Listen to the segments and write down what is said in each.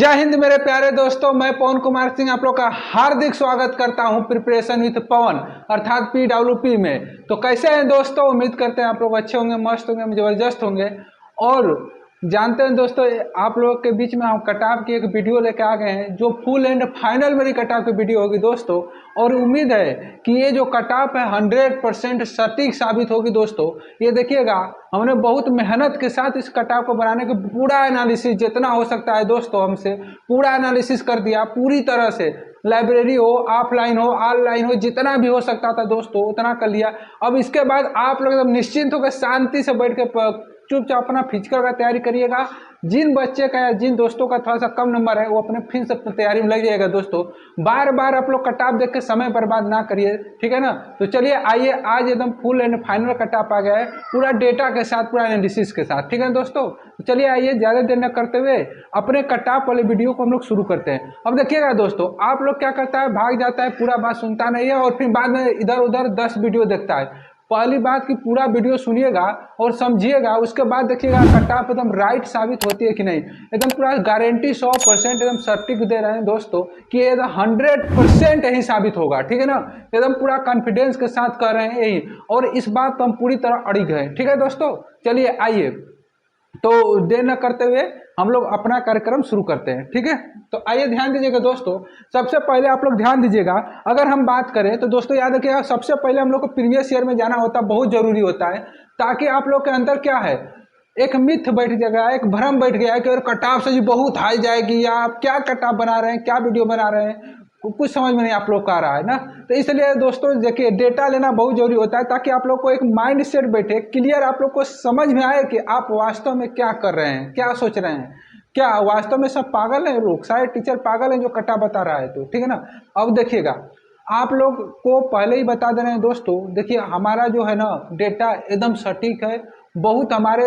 जय हिंद मेरे प्यारे दोस्तों, मैं पवन कुमार सिंह आप लोग का हार्दिक स्वागत करता हूं प्रिपरेशन विद पवन अर्थात PWP में। तो कैसे हैं दोस्तों, उम्मीद करते हैं आप लोग अच्छे होंगे, मस्त होंगे, जबरदस्त होंगे। और जानते हैं दोस्तों, आप लोगों के बीच में हम कटाव की एक वीडियो लेके आ गए हैं जो फुल एंड फाइनल मेरी कटाव की वीडियो होगी दोस्तों। और उम्मीद है कि ये जो कटाव है 100% सटीक साबित होगी दोस्तों। ये देखिएगा, हमने बहुत मेहनत के साथ इस कटाव को बनाने का पूरा एनालिसिस जितना हो सकता है दोस्तों हमसे पूरा एनालिसिस कर दिया, पूरी तरह से। लाइब्रेरी हो, ऑफलाइन हो, ऑनलाइन हो, जितना भी हो सकता था दोस्तों उतना कर लिया। अब इसके बाद आप लोग एकदम निश्चिंत होकर शांति से बैठ के चुपचाप अपना फिजिकल का तैयारी करिएगा। जिन बच्चे का या जिन दोस्तों का थोड़ा सा कम नंबर है वो अपने फिर से तैयारी में लग जाएगा दोस्तों। बार बार आप लोग कटाव देख के समय बर्बाद ना करिए, ठीक है ना। तो चलिए आइए, आज एकदम फुल एंड फाइनल कटाव आ गया है पूरा डेटा के साथ, पूरा एनालिसिस के साथ, ठीक है दोस्तों। तो चलिए आइए, ज़्यादा देर न करते हुए अपने कटाव वाले वीडियो को हम लोग शुरू करते हैं। अब देखिएगा दोस्तों, आप लोग क्या करता है, भाग जाता है, पूरा बात सुनता नहीं है और फिर बाद में इधर उधर 10 वीडियो देखता है। पहली बात कि पूरा वीडियो सुनिएगा और समझिएगा, उसके बाद देखिएगा कटाव एकदम राइट साबित होती है कि नहीं। एकदम पूरा गारंटी 100% एकदम सटीक दे रहे हैं दोस्तों कि ये 100% यही साबित होगा, ठीक है ना। एकदम पूरा कॉन्फिडेंस के साथ कर रहे हैं यही, और इस बात तो हम पूरी तरह अड़िग हैं, ठीक है दोस्तों। चलिए आइए, तो देर न करते हुए हम लोग अपना कार्यक्रम शुरू करते हैं, ठीक है। तो आइए ध्यान दीजिएगा दोस्तों, सबसे पहले आप लोग ध्यान दीजिएगा। अगर हम बात करें तो दोस्तों याद रखिएगा, सबसे पहले हम लोग को प्रीवियस ईयर में जाना होता है, बहुत जरूरी होता है, ताकि आप लोग के अंदर क्या है, एक मिथ बैठ गया, एक भ्रम बैठ गया है कि अगर कटाव से जी बहुत हाई जाएगी, या आप क्या कटाव बना रहे हैं, क्या वीडियो बना रहे हैं, कुछ समझ में नहीं आप लोग का आ रहा है ना। तो इसलिए दोस्तों देखिए, डेटा लेना बहुत जरूरी होता है, ताकि आप लोग को एक माइंड सेट बैठे, क्लियर आप लोग को समझ में आए कि आप वास्तव में क्या कर रहे हैं, क्या सोच रहे हैं, क्या वास्तव में सब पागल हैं लोग, शायद टीचर पागल हैं जो कटा बता रहा है, तो ठीक है ना। अब देखिएगा, आप लोग को पहले ही बता दे रहे हैं दोस्तों, देखिए हमारा जो है ना डेटा एकदम सटीक है। बहुत हमारे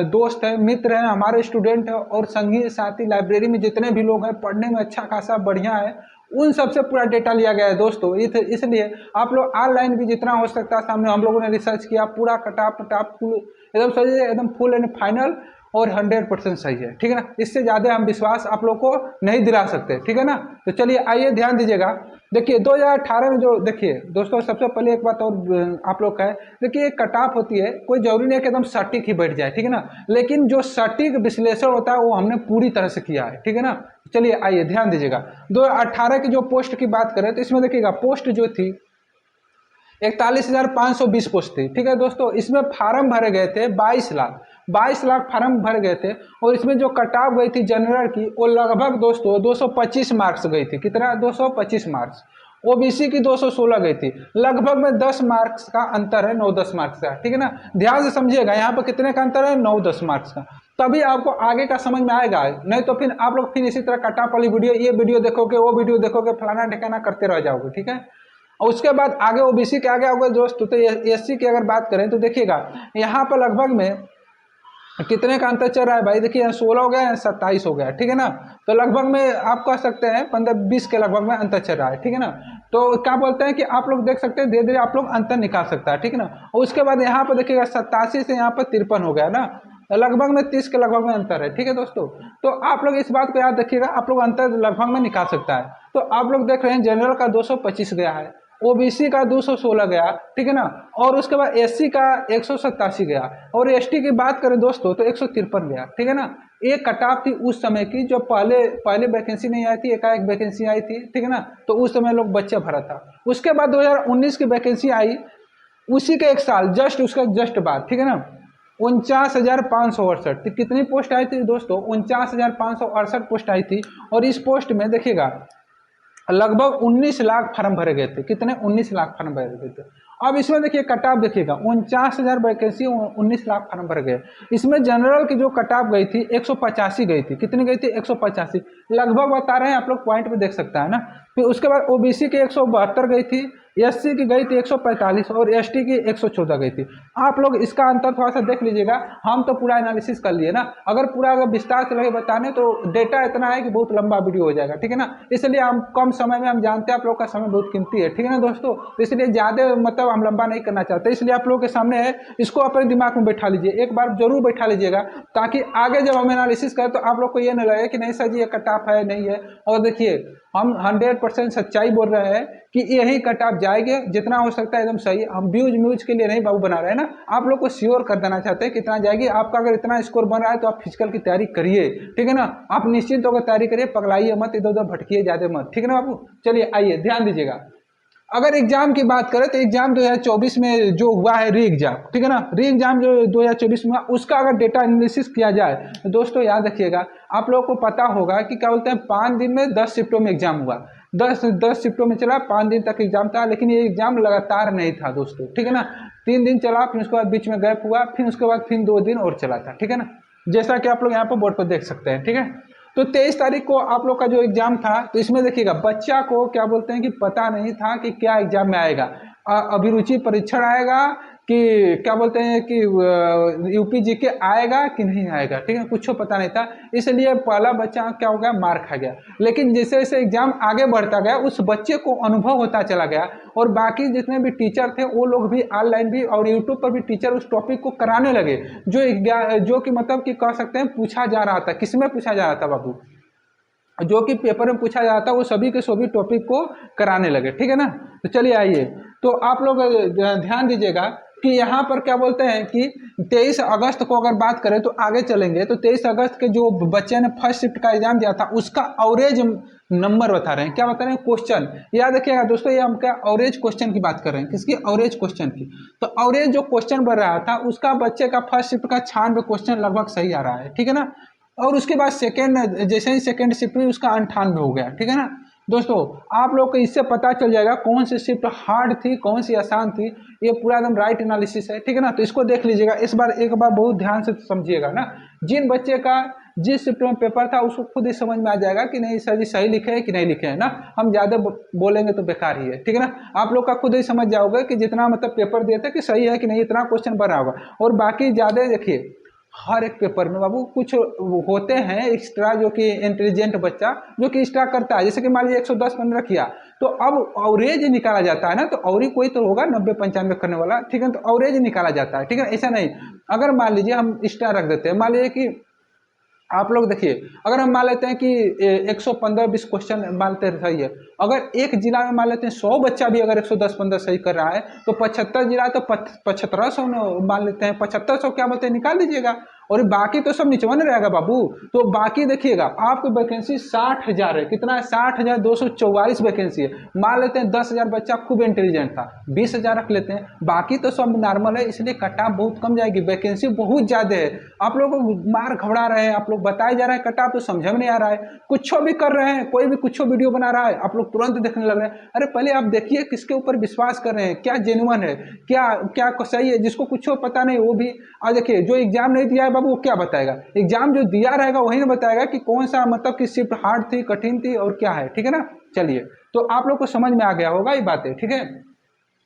दोस्त हैं, मित्र हैं, हमारे स्टूडेंट हैं और संगी साथी लाइब्रेरी में जितने भी लोग हैं, पढ़ने में अच्छा खासा बढ़िया है, उन सबसे पूरा डेटा लिया गया है दोस्तों। इसलिए आप लोग ऑनलाइन भी जितना हो सकता है सामने हम लोगों ने रिसर्च किया, पूरा कटाप एकदम सही है, एकदम फुल एंड फाइनल और 100% सही है, ठीक है ना। इससे ज़्यादा हम विश्वास आप लोग को नहीं दिला सकते, ठीक है ना। तो चलिए आइए, ध्यान दीजिएगा। देखिए 2018 में जो, देखिए दोस्तों सबसे पहले एक बात और आप लोग का है, देखिए कट ऑफ होती है, कोई जरूरी नहीं है कि एकदम सटीक ही बैठ जाए, ठीक है ना। लेकिन जो सटीक विश्लेषण होता है वो हमने पूरी तरह से किया है, ठीक है ना। चलिए आइए ध्यान दीजिएगा, 2018 की जो पोस्ट की बात करें तो इसमें देखिएगा पोस्ट जो थी 41,520 पोस्ट थी, ठीक है दोस्तों। इसमें फार्म भरे गए थे 22 लाख फार्म भरे गए थे। और इसमें जो कटाव गई थी जनरल की, वो लगभग दोस्तों 225 मार्क्स गई थी। कितना? 225 मार्क्स। ओबीसी की 216 गई थी। लगभग में 10 मार्क्स का अंतर है, 9-10 मार्क्स का, ठीक है ना। ध्यान से समझिएगा, यहाँ पर कितने का अंतर है, 9-10 मार्क्स का। तभी आपको आगे का समझ में आएगा, नहीं तो फिर आप लोग फिर इसी तरह कटाव वाली वीडियो, ये वीडियो देखोगे, वो वीडियो देखोगे, फलाना ठिकाना करते रह जाओगे, ठीक है। और उसके बाद आगे ओबीसी के आगे आओगे दोस्त, तो एससी की अगर बात करें तो देखिएगा यहाँ पर लगभग में कितने का अंतर चल रहा है भाई। देखिए 16 हो गया या 27 हो गया, ठीक है ना। तो लगभग में आप कह सकते हैं 15-20 के लगभग में अंतर चल रहा है, ठीक है ना। तो क्या बोलते हैं कि आप लोग देख सकते हैं, धीरे धीरे आप लोग अंतर निकाल सकता है, ठीक है ना। और उसके बाद यहाँ पर देखिएगा 87 से यहाँ पर 53 हो गया ना, लगभग में 30 के लगभग में अंतर है, ठीक है दोस्तों। तो आप लोग इस बात को याद रखिएगा, आप लोग अंतर लगभग में निकाल सकता है। तो आप लोग देख रहे हैं जनरल का 225 गया है, ओबीसी का 216 गया, ठीक है ना। और उसके बाद एससी का 187 गया, और एसटी की बात करें दोस्तों तो 153 गया, ठीक है ना। ये कटाव थी उस समय की, जो पहले वैकेंसी नहीं आई थी, एकाएक वैकेंसी आई थी, ठीक है ना। तो उस समय लोग बच्चे भरा था। उसके बाद 2019 की वैकेंसी आई, उसी के एक साल जस्ट उसका जस्ट बाद, ठीक है ना, 49,568 कितनी पोस्ट आई थी दोस्तों, 49,568 पोस्ट आई थी। और इस पोस्ट में देखिएगा लगभग 19 लाख फार्म भरे गए थे। कितने? 19 लाख फार्म भरे गए थे। अब इसमें देखिए कटाव देखिएगा, 49,000 वैकेंसी, 19 लाख फार्म भर गए। इसमें जनरल की जो कटाव गई थी 185 गई थी। कितनी गई थी? 185 लगभग बता रहे हैं आप लोग, पॉइंट में देख सकता है ना। फिर उसके बाद ओबीसी की 172 गई थी, एससी की गई थी 145 और एसटी की 114 गई थी। आप लोग इसका अंतर थोड़ा सा देख लीजिएगा। हम तो पूरा एनालिसिस कर लिए ना, अगर विस्तार से लगे बताने तो डेटा इतना है कि बहुत लंबा वीडियो हो जाएगा, ठीक है ना। इसलिए हम कम समय में, हम जानते हैं आप लोग का समय बहुत कीमती है, ठीक है ना दोस्तों। तो इसलिए ज़्यादा मतलब हम लंबा नहीं करना चाहते, इसलिए आप लोगों के सामने है, इसको अपने दिमाग में बैठा लीजिए, एक बार जरूर बैठा लीजिएगा, ताकि आगे जब हम एनालिसिस करें तो आप लोग को ये नहीं लगे कि नहीं सर जी ये कट ऑफ है, नहीं है। और देखिए हम 100% सच्चाई बोल रहे हैं कि यही कट ऑफ जाएंगे, जितना हो सकता है एकदम सही। हम व्यूज के लिए नहीं बाबू बना रहे हैं ना, आप लोग को श्योर कर देना चाहते हैं कितना जाएगी। आपका अगर इतना स्कोर बन रहा है तो आप फिजिकल की तैयारी करिए, ठीक है ना। आप निश्चिंत होकर तैयारी करिए, पगलाइए मत, इधर उधर भटकिए ज्यादा मत, ठीक है ना बाबू। चलिए आइए ध्यान दीजिएगा। अगर एग्जाम की बात करें तो एग्जाम 2024 में जो हुआ है री एग्जाम, ठीक है ना, री एग्जाम जो 2024 में हुआ उसका अगर डेटा एनालिसिस किया जाए तो दोस्तों याद रखिएगा, आप लोगों को पता होगा कि क्या बोलते हैं 5 दिन में 10 शिफ्टों में एग्जाम हुआ। 10 शिफ्टों में चला, 5 दिन तक एग्जाम था, लेकिन ये एग्जाम लगातार नहीं था दोस्तों, ठीक है ना। 3 दिन चला, फिर उसके बाद बीच में गैप हुआ, फिर उसके बाद फिर 2 दिन और चला था, ठीक है ना, जैसा कि आप लोग यहाँ पर बोर्ड पर देख सकते हैं, ठीक है। तो 23 तारीख को आप लोग का जो एग्जाम था, तो इसमें देखिएगा बच्चा को क्या बोलते हैं कि पता नहीं था कि क्या एग्जाम में आएगा, अभिरुचि परीक्षण आएगा कि क्या बोलते हैं कि यूपी जी के आएगा कि नहीं आएगा, ठीक है, कुछ पता नहीं था। इसलिए पहला बच्चा क्या हो गया, मार खा गया। लेकिन जैसे जैसे एग्जाम आगे बढ़ता गया उस बच्चे को अनुभव होता चला गया, और बाकी जितने भी टीचर थे वो लोग भी ऑनलाइन भी और यूट्यूब पर भी टीचर उस टॉपिक को कराने लगे, जो कि मतलब कि कह सकते हैं पूछा जा रहा था। किसमें पूछा जा रहा था बाबू, जो कि पेपर में पूछा जाता है वो सभी के सभी टॉपिक को कराने लगे, ठीक है ना। तो चलिए आइए, तो आप लोग ध्यान दीजिएगा कि यहाँ पर क्या बोलते हैं कि 23 अगस्त को अगर बात करें तो आगे चलेंगे, तो 23 अगस्त के जो बच्चे ने फर्स्ट शिफ्ट का एग्जाम दिया था उसका एवरेज नंबर बता रहे हैं, क्या बता रहे हैं, क्वेश्चन। याद रखिएगा दोस्तों, ये हम क्या एवरेज क्वेश्चन की बात कर रहे हैं, किसकी, एवरेज क्वेश्चन की। तो एवरेज जो क्वेश्चन बन रहा था उसका बच्चे का फर्स्ट शिफ्ट का 96 क्वेश्चन लगभग सही आ रहा है, ठीक है ना। और उसके बाद सेकेंड, जैसे ही सेकेंड शिफ्ट हुई उसका 98 हो गया, ठीक है ना। दोस्तों आप लोग को इससे पता चल जाएगा कौन सी शिफ्ट हार्ड थी, कौन सी आसान थी, ये पूरा एकदम राइट एनालिसिस है, ठीक है ना। तो इसको देख लीजिएगा, इस बार एक बार बहुत ध्यान से समझिएगा ना। जिन बच्चे का जिस शिफ्ट में पेपर था उसको खुद ही समझ में आ जाएगा कि नहीं सर जी सही लिखे है कि नहीं लिखे है ना। हम ज़्यादा बोलेंगे तो बेकार ही है, ठीक है ना। आप लोग का खुद ही समझ जाओगे कि जितना मतलब पेपर दिए थे कि सही है कि नहीं, इतना क्वेश्चन बना होगा। और बाकी ज़्यादा देखिए हर एक पेपर में बाबू कुछ होते हैं एक्स्ट्रा, जो कि इंटेलिजेंट बच्चा जो कि एक्स्ट्रा करता है, जैसे कि मान लीजिए 110-15 किया तो अब एवरेज निकाला जाता है ना, तो और ही कोई तो होगा 90-95 करने वाला, ठीक है, तो एवरेज निकाला जाता है, ठीक है। ऐसा नहीं, अगर मान लीजिए हम एक्स्ट्रा रख देते हैं, मान लीजिए कि आप लोग देखिए, अगर हम मान लेते हैं कि 115-20 क्वेश्चन मान लेते हैं सही है, अगर एक जिला में मान लेते हैं 100 बच्चा भी अगर 110-15 सही कर रहा है तो 75 जिला तो 7500 मान लेते हैं, 7500 क्या बोलते हैं निकाल लीजिएगा, और बाकी तो सब निचवन रहेगा बाबू। तो बाकी देखिएगा आपकी वैकेंसी 60,000 है, कितना है, 60,244 वैकेंसी है। मान लेते हैं 10,000 बच्चा खूब इंटेलिजेंट था, 20,000 रख लेते हैं, बाकी तो सब नॉर्मल है, इसलिए कट ऑफ बहुत कम जाएगी, वैकेंसी बहुत ज़्यादा है। आप लोग मार घबरा रहे हैं, आप लोग बताए जा रहे हैं कट ऑफ, तो समझ में नहीं आ रहा है, कुछ भी कर रहे हैं, कोई भी कुछ वीडियो बना रहा है आप लोग तुरंत देखने लग रहे हैं। अरे पहले आप देखिए किसके ऊपर विश्वास कर रहे हैं, क्या जेन्युइन है, क्या क्या सही है, जिसको कुछ पता नहीं वो भी। और देखिए जो एग्जाम नहीं दिया है बाबू वो क्या बताएगा, एग्जाम जो दिया रहेगा वही ना बताएगा कि कौन सा मतलब कि शिफ्ट हार्ड थी, कठिन थी और क्या है, ठीक है ना। चलिए, तो आप लोग को समझ में आ गया होगा ये बातें, ठीक है।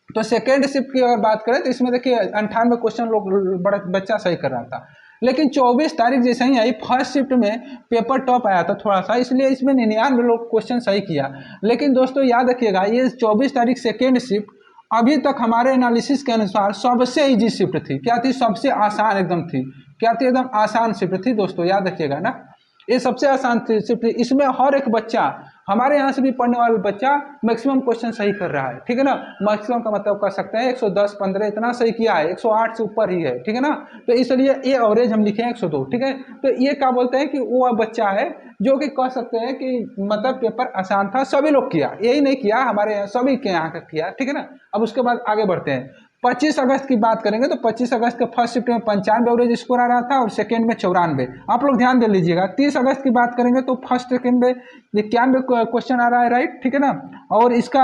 तो सेकेंड शिफ्ट की अगर बात करें तो इसमें देखिए 98 क्वेश्चन लोग बड़ा बच्चा सही कर रहा था, लेकिन 24 तारीख जैसे ही आई फर्स्ट शिफ्ट में पेपर टॉप आया था थोड़ा सा, इसलिए इसमें 99 लोग क्वेश्चन सही किया। लेकिन दोस्तों याद रखिएगा ये 24 तारीख सेकेंड शिफ्ट अभी तक हमारे एनालिसिस के अनुसार सबसे इजी शिफ्ट थी, क्या थी, सबसे आसान एकदम थी, क्या थी, एकदम आसान शिफ्ट थी दोस्तों, याद रखिएगा ना, ये सबसे आसान शिफ्ट थी। इसमें हर एक बच्चा, हमारे यहाँ से भी पढ़ने वाला बच्चा मैक्सिमम क्वेश्चन सही कर रहा है, ठीक है ना। मैक्सिमम का मतलब कर सकते हैं 110-15 इतना सही किया है, 108 से ऊपर ही है, ठीक है ना। तो इसलिए ये एवरेज हम लिखे हैं 102, ठीक है। तो ये क्या बोलते हैं कि वो बच्चा है जो कि कह सकते हैं कि मतलब पेपर आसान था, सभी लोग किया, यही नहीं किया, हमारे यहाँ सभी के यहाँ का किया, ठीक है ना। अब उसके बाद आगे बढ़ते हैं, 25 अगस्त की बात करेंगे तो 25 अगस्त के फर्स्ट शिफ्ट में 95 एवरेज स्कोर आ रहा था और सेकेंड में 94। आप लोग ध्यान दे लीजिएगा। 30 अगस्त की बात करेंगे तो फर्स्ट सेकेंड में 91 क्वेश्चन आ रहा है, राइट, ठीक है ना। और इसका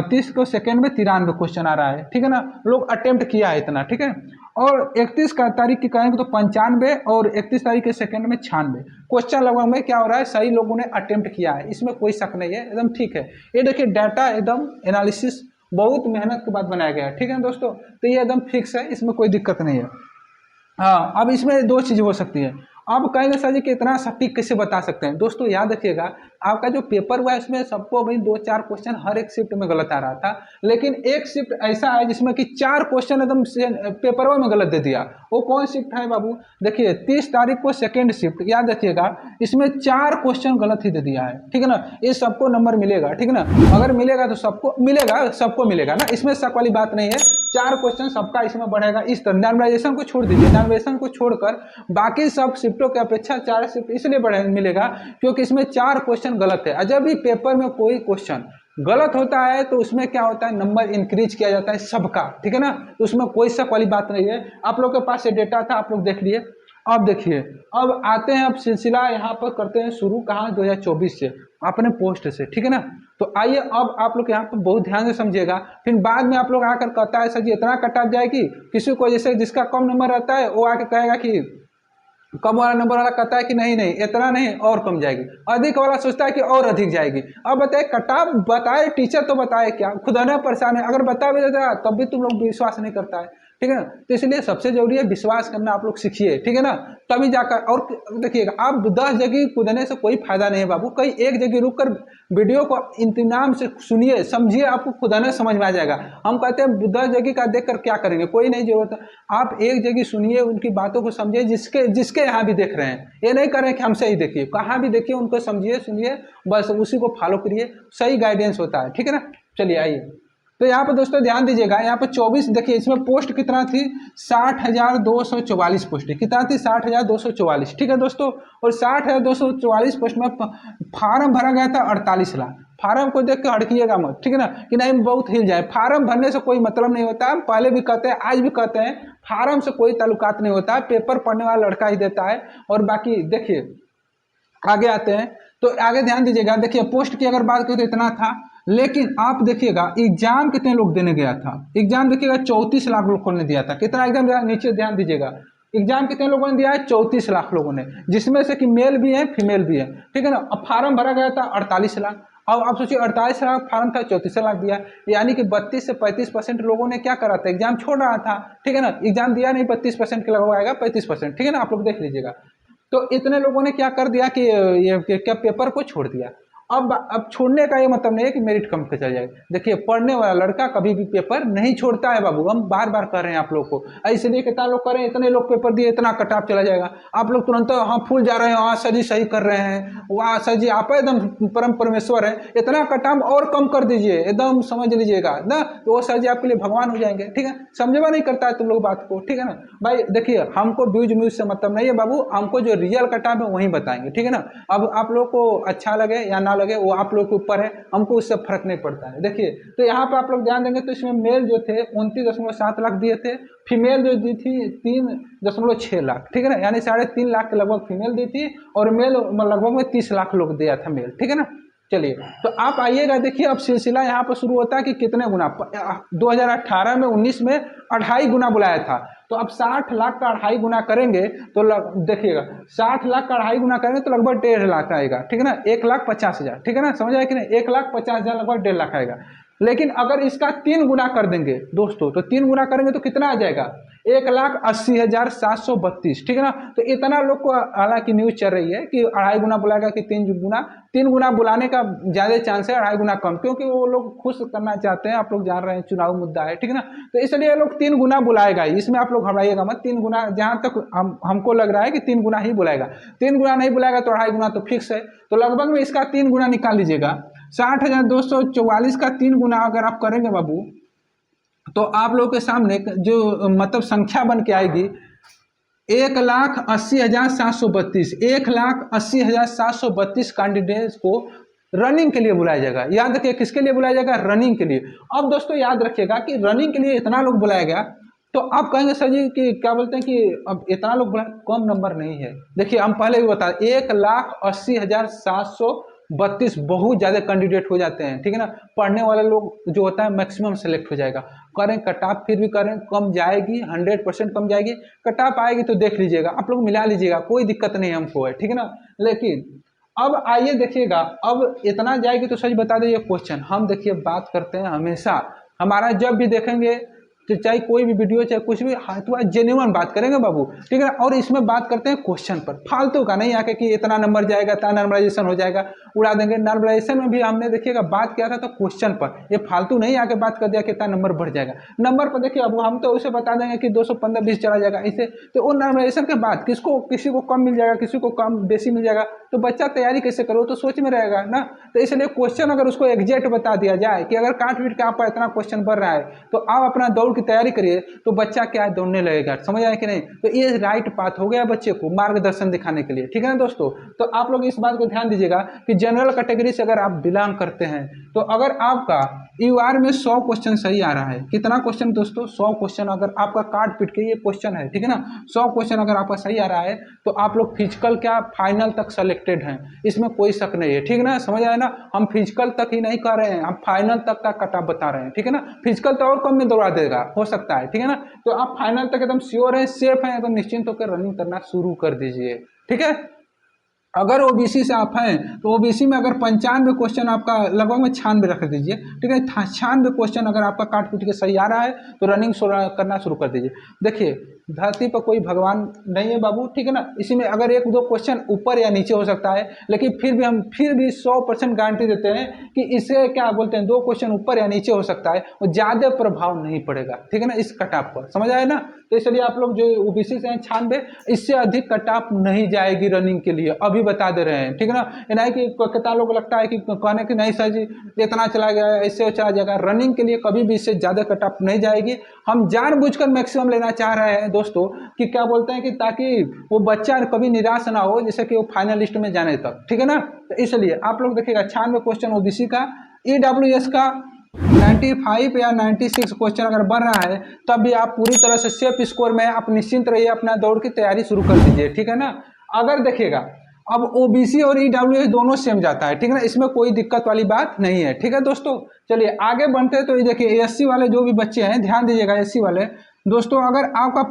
30 को सेकेंड में 93 क्वेश्चन आ रहा है, ठीक है ना, लोग अटेम्प्ट किया है इतना, ठीक है। और 31 का तारीख की कहेंगे तो 95 और 31 तारीख के सेकेंड में 96 क्वेश्चन लगभग में क्या हो रहा है, सही लोगों ने अटेम्प्ट किया है, इसमें कोई शक नहीं है, एकदम ठीक है। ये देखिए डाटा एकदम एनालिसिस बहुत मेहनत के बाद बनाया गया है, ठीक है ना दोस्तों। तो ये एकदम फिक्स है, इसमें कोई दिक्कत नहीं है। हाँ, अब इसमें दो चीज़ हो सकती है। आप कहेंगे सर जी कि इतना सटीक कैसे बता सकते हैं। दोस्तों याद रखिएगा, आपका जो पेपर हुआ है उसमें सबको भाई 2-4 क्वेश्चन हर एक शिफ्ट में गलत आ रहा था, लेकिन एक शिफ्ट ऐसा है जिसमें कि 4 क्वेश्चन एकदम पेपर में गलत दे दिया। वो कौन शिफ्ट है बाबू? देखिए 30 तारीख को सेकेंड शिफ्ट, याद रखिएगा, इसमें 4 क्वेश्चन गलत ही दे दिया है, ठीक है ना। ये सबको नंबर मिलेगा, ठीक है ना। अगर मिलेगा तो सबको मिलेगा, सबको मिलेगा ना, इसमें शक वाली बात नहीं है। 4 क्वेश्चन सबका इसमें बढ़ेगा। इस तरह नॉर्मलाइजेशन को छोड़ दीजिए, नॉर्मलाइजेशन को छोड़कर बाकी सब शिफ्टों की अपेक्षा 4 शिफ्ट इसलिए बढ़े मिलेगा क्योंकि इसमें 4 क्वेश्चन गलत है। जब भी पेपर में कोई क्वेश्चन गलत होता है तो उसमें क्या होता है, नंबर इंक्रीज किया जाता है सबका, ठीक है ना। तो उसमें कोई शक वाली बात नहीं है। आप लोग के पास ये डेटा था, आप लोग देख लिए। अब देखिए, अब आते हैं, अब सिलसिला यहाँ पर करते हैं शुरू, कहाँ, 2024 से, अपने पोस्ट से, ठीक है ना। तो आइए अब आप लोग यहाँ पर बहुत ध्यान से समझिएगा, फिर बाद में आप लोग आकर कहता है सर जी इतना कट ऑफ जाएगी। किसी को जैसे जिसका कम नंबर रहता है वो आके कहेगा कि कम वाला नंबर वाला कहता है कि नहीं नहीं इतना नहीं और कम जाएगी, अधिक वाला सोचता है कि और अधिक जाएगी। अब बताए कटाप बताए, टीचर तो बताए क्या, खुद आना परेशान है। अगर बता भी देता तब भी तुम लोग विश्वास नहीं करता है, ठीक है ना। तो इसलिए सबसे जरूरी है विश्वास करना, आप लोग सीखिए, ठीक है ना। तभी जाकर, और देखिएगा आप 10 जगह कूदने से कोई फायदा नहीं है बाबू, कहीं एक जगह रुक कर वीडियो को इंतजाम से सुनिए समझिए, आपको खुदाने समझ में आ जाएगा। हम कहते हैं 10 जगह का देख कर क्या करेंगे, कोई नहीं जरूरत है। आप एक जगह सुनिए, उनकी बातों को समझिए, जिसके जिसके यहाँ भी देख रहे हैं, ये नहीं कर रहे हैं कि हमसे ही देखिए, कहाँ भी देखिए उनको समझिए सुनिए, बस उसी को फॉलो करिए, सही गाइडेंस होता है, ठीक है ना। चलिए आइए, तो यहाँ पर दोस्तों ध्यान दीजिएगा, यहाँ पर 24 देखिए, इसमें पोस्ट कितना थी, 60,244 पोस्ट कितना थी, 60,244, ठीक है दोस्तों। और 60,244 पोस्ट में फार्म भरा गया था 48 लाख। फार्म को देख के हड़किएगा मत, ठीक है ना, कि नहीं बहुत हिल जाए। फार्म भरने से कोई मतलब नहीं होता, पहले भी कहते हैं आज भी कहते हैं, फार्म से कोई ताल्लुकात नहीं होता, पेपर पढ़ने वाला लड़का ही देता है। और बाकी देखिए आगे आते हैं, तो आगे ध्यान दीजिएगा, देखिए पोस्ट की अगर बात करें तो इतना था, लेकिन आप देखिएगा एग्जाम कितने लोग देने गया था। एग्जाम देखिएगा 34 लाख लोगों ने दिया था। कितना एग्जाम दिया, नीचे ध्यान दीजिएगा, एग्जाम कितने लोगों ने दिया है, 34 लाख लोगों ने, जिसमें से कि मेल भी है फीमेल भी है, ठीक है ना। अब फार्म भरा गया था 48 लाख। अब आप सोचिए 48 लाख फार्म था, 34 लाख दिया, यानी कि 32 से 35% लोगों ने क्या करा था, एग्जाम छोड़ रहा था, ठीक है ना। एग्जाम दिया नहीं, 32% के लगभग आएगा, 35%, ठीक है ना, आप लोग देख लीजिएगा। तो इतने लोगों ने क्या कर दिया कि ये क्या पेपर को छोड़ दिया। अब छोड़ने का ये मतलब नहीं है कि मेरिट कम पे चल जाए। देखिए पढ़ने वाला लड़का कभी भी पेपर नहीं छोड़ता है बाबू, हम बार बार कर रहे हैं आप लोग को। इसलिए कितना लोग कर रहे हैं, इतने लोग पेपर दिए, इतना कट ऑफ चला जाएगा, आप लोग तुरंत हाँ फूल जा रहे हैं, हाँ सर जी सही कर रहे हैं, वाह सर जी आप एकदम परम परमेश्वर है, इतना कट ऑफ और कम कर दीजिए, एकदम समझ लीजिएगा ना, तो वो सर जी आपके लिए भगवान हो जाएंगे, ठीक है। समझवा नहीं करता है तुम लोग बात को, ठीक है ना भाई। देखिए हमको व्यूज से मतलब नहीं है बाबू, हमको जो रियल कट ऑफ है वही बताएंगे, ठीक है ना। अब आप लोग को अच्छा लगे या ना लगे वो आप लोग के ऊपर है, हमको उससे फर्क नहीं पड़ता है। देखिए तो यहाँ पे आप लोग ध्यान देंगे तो इसमें मेल जो थे 29.7 लाख दिए थे, फीमेल जो दी थी 3.6 लाख, ठीक है ना, यानी 3.5 लाख के लगभग फीमेल दी थी, और मेल लगभग में 30 लाख लोग दिया था मेल, ठीक है ना। चलिए तो आप आइएगा, देखिए अब सिलसिला यहाँ पर शुरू होता है कि कितने गुना 2018 में 19 में 2.5 गुना बुलाया था। तो अब 60 लाख का 2.5 गुना करेंगे तो देखिएगा 60 लाख का 2.5 गुना करेंगे तो लगभग 1.5 लाख आएगा, ठीक है ना, 1,50,000, ठीक है ना, समझ आए कि नहीं, 1,50,000 लगभग 1.5 लाख आएगा। लेकिन अगर इसका 3 गुना कर देंगे दोस्तों, तो 3 गुना करेंगे तो कितना आ जाएगा, 1,80,732, ठीक है ना। तो इतना लोग को हालांकि न्यूज चल रही है कि 2.5 गुना बुलाएगा कि 3 गुना बुलाने का ज्यादा चांस है, 2.5 गुना कम, क्योंकि वो लोग खुश करना चाहते हैं, आप लोग जान रहे हैं चुनाव मुद्दा है, ठीक है ना। तो इसलिए लोग 3 गुना बुलाएगा, इसमें आप लोग घबराइएगा मत। 3 गुना जहां तक हमको लग रहा है कि 3 गुना ही बुलाएगा, 3 गुना नहीं बुलाएगा तो 2.5 गुना तो फिक्स है। तो लगभग में इसका 3 गुना निकाल लीजिएगा, 60,244 का 3 गुना अगर आप करेंगे बाबू, तो आप लोगों के सामने जो मतलब संख्या बन के आएगी 1,80,732, 1,80,732 कैंडिडेट्स को रनिंग के लिए बुलाया जाएगा। याद रखिए किसके लिए बुलाया जाएगा, रनिंग के लिए। अब दोस्तों याद रखिएगा कि रनिंग के लिए इतना लोग बुलाया गया, तो आप कहेंगे सर जी कि क्या बोलते हैं कि अब इतना लोग बुलाए, कम नंबर नहीं है। देखिए हम पहले भी बता, 1,80,732 बहुत ज्यादा कैंडिडेट हो जाते हैं, ठीक है ना। पढ़ने वाले लोग जो होता है मैक्सिमम सेलेक्ट हो जाएगा। करें कट ऑफ फिर भी करें, कम जाएगी, 100% कम जाएगी, कट ऑफ आएगी तो देख लीजिएगा, आप लोग मिला लीजिएगा, कोई दिक्कत नहीं हमको है, ठीक है ना। लेकिन अब आइए देखिएगा, अब इतना जाएगी तो सच बता दीजिए क्वेश्चन, हम देखिए बात करते हैं हमेशा हमारा जब भी देखेंगे तो चाहे कोई भी वीडियो चाहे कुछ भी हाथवा जेन्युइन बात करेंगे बाबू, ठीक है। और इसमें बात करते हैं क्वेश्चन पर, फालतू का नहीं आके कि इतना नंबर जाएगा इतना नॉर्मलाइजेशन हो जाएगा उड़ा देंगे। नॉर्मलाइजेशन में भी हमने देखिएगा बात किया था तो क्वेश्चन पर, ये फालतू नहीं आके बात कर दिया कि इतना नंबर बढ़ जाएगा। नंबर पर देखिए अब हम तो उसे बता देंगे कि 215-20 चला जाएगा इसे, तो वो नॉर्मलाइजेशन के बाद किसी को कम मिल जाएगा किसी को कम बेसी मिल जाएगा, तो बच्चा तैयारी कैसे करो, तो सोच में रहेगा ना। तो इसलिए क्वेश्चन अगर उसको एग्जैक्ट बता दिया जाए कि अगर काट पीट के आपका इतना क्वेश्चन बढ़ रहा है तो आप अपना दौड़ की तैयारी करिए, तो बच्चा क्या है दौड़ने लगेगा। समझ आए कि नहीं? तो ये राइट पाथ हो गया बच्चे को मार्गदर्शन दिखाने के लिए, ठीक है ना दोस्तों। तो आप लोग इस बात को ध्यान दीजिएगा कि जनरल कैटेगरी से अगर आप बिलोंग करते हैं तो अगर आपका यूआर में 100 क्वेश्चन सही आ रहा है, कितना क्वेश्चन दोस्तों 100 क्वेश्चन अगर आपका काट पीट के ये क्वेश्चन है, ठीक है ना, 100 क्वेश्चन अगर आपका सही आ रहा है तो आप लोग फिजिकल क्या फाइनल तक सेलेक्टेड हैं, इसमें कोई शक नहीं है, ठीक है ना। समझ आया ना, हम फिजिकल तक ही नहीं कर रहे हैं, हम फाइनल तक का कट ऑफ बता रहे हैं, ठीक है ना। फिजिकल तो और कम में दौड़ा देगा हो सकता है, ठीक है ना। तो आप फाइनल तक एकदम श्योर है, सेफ है, एकदम निश्चिंत होकर रनिंग करना शुरू कर दीजिए, ठीक है। अगर ओबीसी से आप हैं तो ओबीसी में अगर 95 क्वेश्चन आपका लगभग में 96 रख दीजिए, ठीक है। 96 क्वेश्चन अगर आपका काट पीट के सही आ रहा है तो रनिंग करना शुरू कर दीजिए। देखिए धरती पर कोई भगवान नहीं है बाबू, ठीक है ना। इसी में अगर 1-2 क्वेश्चन ऊपर या नीचे हो सकता है, लेकिन फिर भी 100% गारंटी देते हैं कि इसे क्या बोलते हैं 2 क्वेश्चन ऊपर या नीचे हो सकता है, वो ज़्यादा प्रभाव नहीं पड़ेगा, ठीक है ना, इस कट ऑफ पर। समझ आए ना। तो इसलिए आप लोग जो ओबीसी से हैं 96, इससे अधिक कट ऑफ नहीं जाएगी रनिंग के लिए, अभी बता दे रहे हैं, ठीक है ना। ये नहीं कि कितना लोग लगता है कि कहने कि नहीं सर जी इतना चला गया इससे चला जाएगा, रनिंग के लिए कभी भी इससे ज़्यादा कट ऑफ नहीं जाएगी। हम जानबूझकर मैक्सिमम लेना चाह रहे हैं दोस्तों कि क्या बोलते हैं कि ताकि वो बच्चा कभी निराश ना हो, जैसे कि वो फाइनल लिस्ट में जाने तक, ठीक है ना। तो इसलिए आप लोग देखिएगा 96 क्वेश्चन ओबीसी का, ईडब्ल्यूएस का 95 या 96 क्वेश्चन अगर बन रहा है तब भी आप पूरी तरह से सेफ स्कोर में आप निश्चिंत रहिए, अपना दौड़ की तैयारी शुरू कर दीजिए, ठीक है ना। अगर देखिएगा अब ओबीसी और ईडब्ल्यूएस दोनों सेम जाता है, ठीक है ना, इसमें कोई दिक्कत वाली बात नहीं है, ठीक है दोस्तों। चलिए आगे बढ़ते हैं। तो ये देखिए एससी वाले जो भी बच्चे हैं ध्यान दीजिएगा, एससी वाले दोस्तों अगर आपका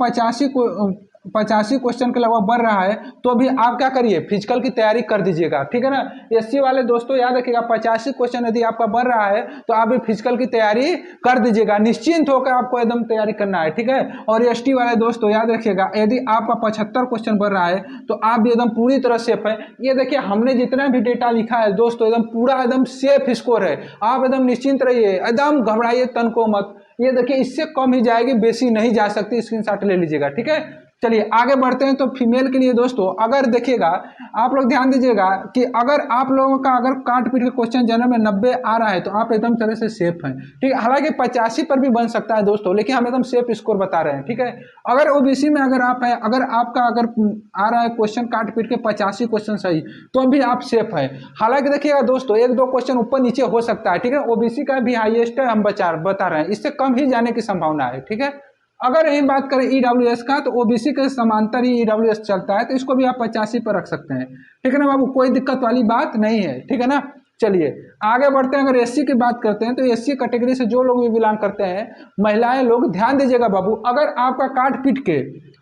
85 क्वेश्चन के लगभग बढ़ रहा है तो भी आप क्या करिए फिजिकल की तैयारी कर दीजिएगा, ठीक है ना। एससी वाले दोस्तों याद रखिएगा 85 क्वेश्चन यदि आपका बढ़ रहा है तो आप भी फिजिकल की तैयारी कर दीजिएगा, निश्चिंत होकर आपको एकदम तैयारी करना है, ठीक है। और एसटी वाले दोस्तों याद रखिएगा यदि आपका 75 क्वेश्चन बढ़ रहा है तो आप भी एकदम पूरी तरह सेफ है। ये देखिए हमने जितना भी डेटा लिखा है दोस्तों एकदम पूरा एकदम सेफ स्कोर है, आप एकदम निश्चिंत रहिए, एकदम घबराइए तन को मत। ये देखिए इससे कम ही जाएगी, बेसी नहीं जा सकती, स्क्रीनशॉट ले लीजिएगा, ठीक है। चलिए आगे बढ़ते हैं। तो फीमेल के लिए दोस्तों अगर देखिएगा आप लोग ध्यान दीजिएगा कि अगर आप लोगों का अगर काट पीट के क्वेश्चन जनरल में 90 आ रहा है तो आप एकदम तरह से सेफ हैं, ठीक है। हालांकि 85 पर भी बन सकता है दोस्तों, लेकिन हम एकदम सेफ स्कोर बता रहे हैं, ठीक है। अगर ओबीसी में अगर आप हैं, अगर आपका अगर आ रहा है क्वेश्चन काट पीट के 85 क्वेश्चन सही तो भी आप सेफ है। हालांकि देखिएगा दोस्तों 1-2 क्वेश्चन ऊपर नीचे हो सकता है, ठीक है। ओबीसी का भी हाईएस्ट है, हम बता रहे हैं, इससे कम ही जाने की संभावना है, ठीक है। अगर यही बात करें ईडब्ल्यूएस का तो ओबीसी के समांतर ही ईडब्ल्यूएस चलता है, तो इसको भी आप 85 पर रख सकते हैं, ठीक है ना बाबू, कोई दिक्कत वाली बात नहीं है, ठीक है ना। चलिए आगे बढ़ते हैं। अगर एससी की बात करते हैं तो एससी कैटेगरी से जो लोग भी बिलोंग करते हैं, महिलाएं लोग ध्यान दीजिएगा बाबू, अगर आपका काट पीट के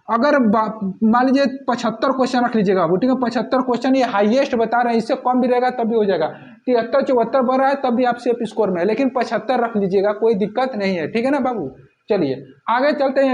अगर मान लीजिए 75 क्वेश्चन रख लीजिएगा बाबू, ठीक है। 75 क्वेश्चन ये हाईएस्ट बता रहे हैं, इससे कम भी रहेगा तब भी हो जाएगा, 73-74 बढ़ रहा है तब भी आप सेफ स्कोर में है, लेकिन 75 रख लीजिएगा, कोई दिक्कत नहीं है, ठीक है ना बाबू। चलिए आगे चलते हैं।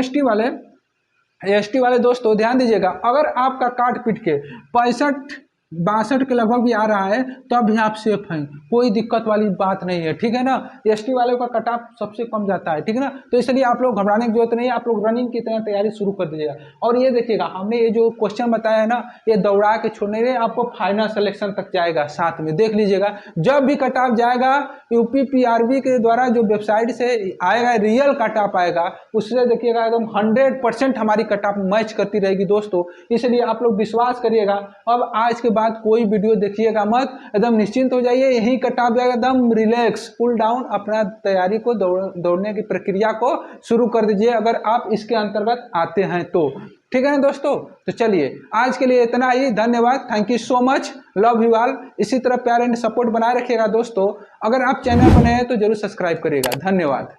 एसटी वाले दोस्तों ध्यान दीजिएगा, अगर आपका काट पीट के 65-62 के लगभग भी आ रहा है तब भी आप सेफ हैं, कोई दिक्कत वाली बात नहीं है, ठीक है ना। एसटी वाले का कट ऑफ सबसे कम जाता है, ठीक है ना। तो इसलिए आप लोग घबराने की जरूरत नहीं है, आप लोग रनिंग की तरह तैयारी शुरू कर दीजिएगा। और ये देखिएगा हमने ये जो क्वेश्चन बताया है ना, ये दौड़ा के छोड़ने में आपको फाइनल सिलेक्शन तक जाएगा, साथ में देख लीजिएगा जब भी कट ऑफ जाएगा यूपी पीआरबी के द्वारा जो वेबसाइट से आएगा रियल कट ऑफ आएगा, उससे देखिएगा एकदम 100% हमारी कट ऑफ मैच करती रहेगी दोस्तों। इसलिए आप लोग विश्वास करिएगा, अब आज के बाद कोई वीडियो देखिएगा मत, एकदम निश्चिंत हो जाइए, यही कट ऑफ जाएगा, एकदम रिलैक्स कूल डाउन, अपना तैयारी को दौड़ने की प्रक्रिया को शुरू कर दीजिए अगर आप इसके अंतर्गत आते हैं तो, ठीक है ना दोस्तों। तो चलिए आज के लिए इतना ही, धन्यवाद, thank you so much, love you all. इसी तरह प्यार एंड सपोर्ट बनाए रखिएगा दोस्तों। अगर आप चैनल पर नए हैं तो जरूर सब्सक्राइब करिएगा, धन्यवाद।